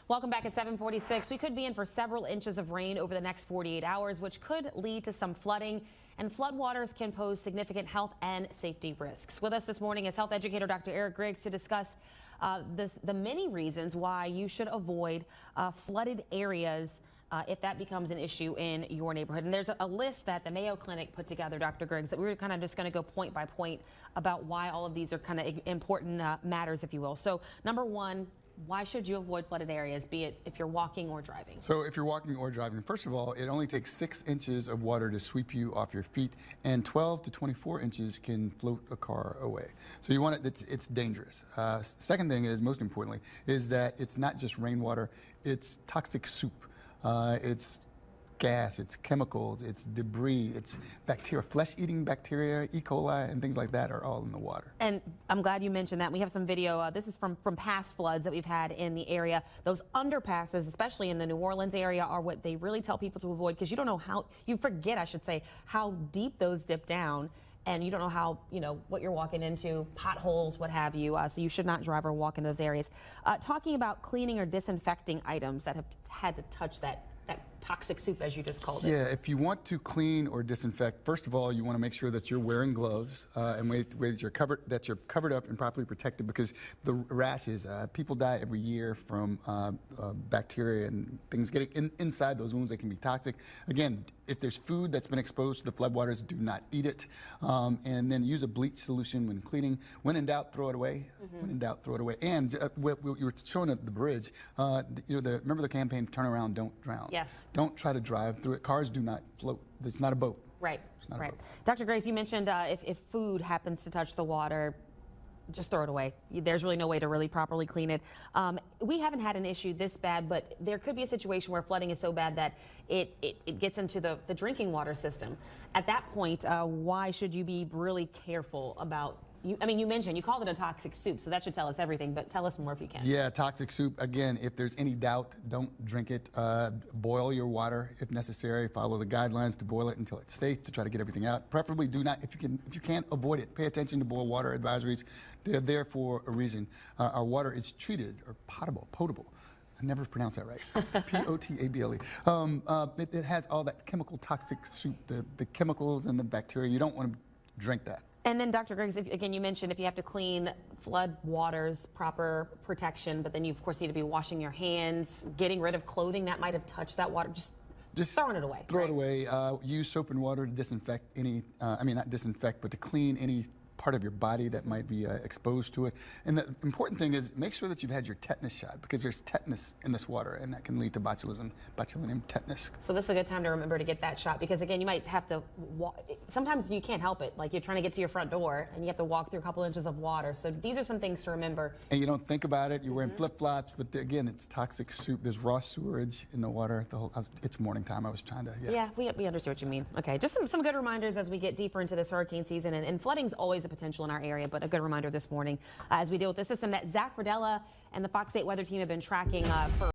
Welcome back at 7:46. We could be in for several inches of rain over the next 48 hours, which could lead to some flooding. And floodwaters can pose significant health and safety risks. With us this morning is health educator Dr. Griggs to discuss the many reasons why you should avoid flooded areas if that becomes an issue in your neighborhood. And there's a list that the Mayo Clinic put together, Dr. Griggs, that we were kind of just going to go point by point about why all of these are kind of important matters, if you will. So number one, why should you avoid flooded areas, be it if you're walking or driving? So if you're walking or driving, first of all, it only takes 6 inches of water to sweep you off your feet, and 12 to 24 inches can float a car away. So you want it, it's dangerous. Second thing is, most importantly, is that it's not just rainwater, it's toxic soup. It's gas, it's chemicals, it's debris, it's bacteria, flesh-eating bacteria, E. coli, and things like that are all in the water. And I'm glad you mentioned that. We have some video. This is from past floods that we've had in the area. Those underpasses, especially in the New Orleans area, are what they really tell people to avoid, because you don't know how, you forget, I should say, how deep those dip down. And you don't know how, what you're walking into, potholes, what have you. So you should not drive or walk in those areas. Talking about cleaning or disinfecting items that have had to touch that toxic soup, as you just called it. Yeah, if you want to clean or disinfect, first of all, you want to make sure that you're wearing gloves and that you're covered up and properly protected, because the rashes, people die every year from bacteria and things getting inside those wounds that can be toxic. Again, if there's food that's been exposed to the floodwaters, do not eat it. And then use a bleach solution when cleaning. When in doubt, throw it away. When in doubt, throw it away. And you were showing at the bridge, remember the campaign, Turn Around, Don't Drown? Yes. Don't try to drive through it. Cars do not float. It's not a boat. Right. It's not a boat. Dr. Griggs, you mentioned if food happens to touch the water, just throw it away. There's really no way to really properly clean it. We haven't had an issue this bad, but there could be a situation where flooding is so bad that it gets into the drinking water system. At that point, why should you be really careful about? You mentioned, you called it a toxic soup, so that should tell us everything, but tell us more if you can. Yeah, toxic soup. Again, if there's any doubt, don't drink it. Boil your water if necessary. Follow the guidelines to boil it until it's safe, to try to get everything out. Preferably do not, if you can't avoid it, pay attention to boil water advisories. They're there for a reason. Our water is treated, or potable. I never pronounce that right. P-O-T-A-B-L-E. It has all that chemical toxic soup, the chemicals and the bacteria. You don't want to drink that. And then, Dr. Griggs, again, you mentioned if you have to clean flood waters, proper protection, but then you, of course, need to be washing your hands, getting rid of clothing that might have touched that water, just throwing it away. Throw it away. Use soap and water to disinfect any, not disinfect, but to clean any part of your body that might be exposed to it. And the important thing is, make sure that you've had your tetanus shot, because there's tetanus in this water, and that can lead to botulinum tetanus. So this is a good time to remember to get that shot, because again, you might have to sometimes you can't help it, like you're trying to get to your front door and you have to walk through a couple inches of water. So these are some things to remember. And you don't think about it, you're wearing flip-flops, but again, it's toxic soup. There's raw sewage in the water. It's morning time. I was trying to, yeah, we understand what you mean. Okay, just some good reminders as we get deeper into this hurricane season, and flooding's always a potential in our area, but a good reminder this morning as we deal with the system that Zach Verdella and the Fox 8 weather team have been tracking for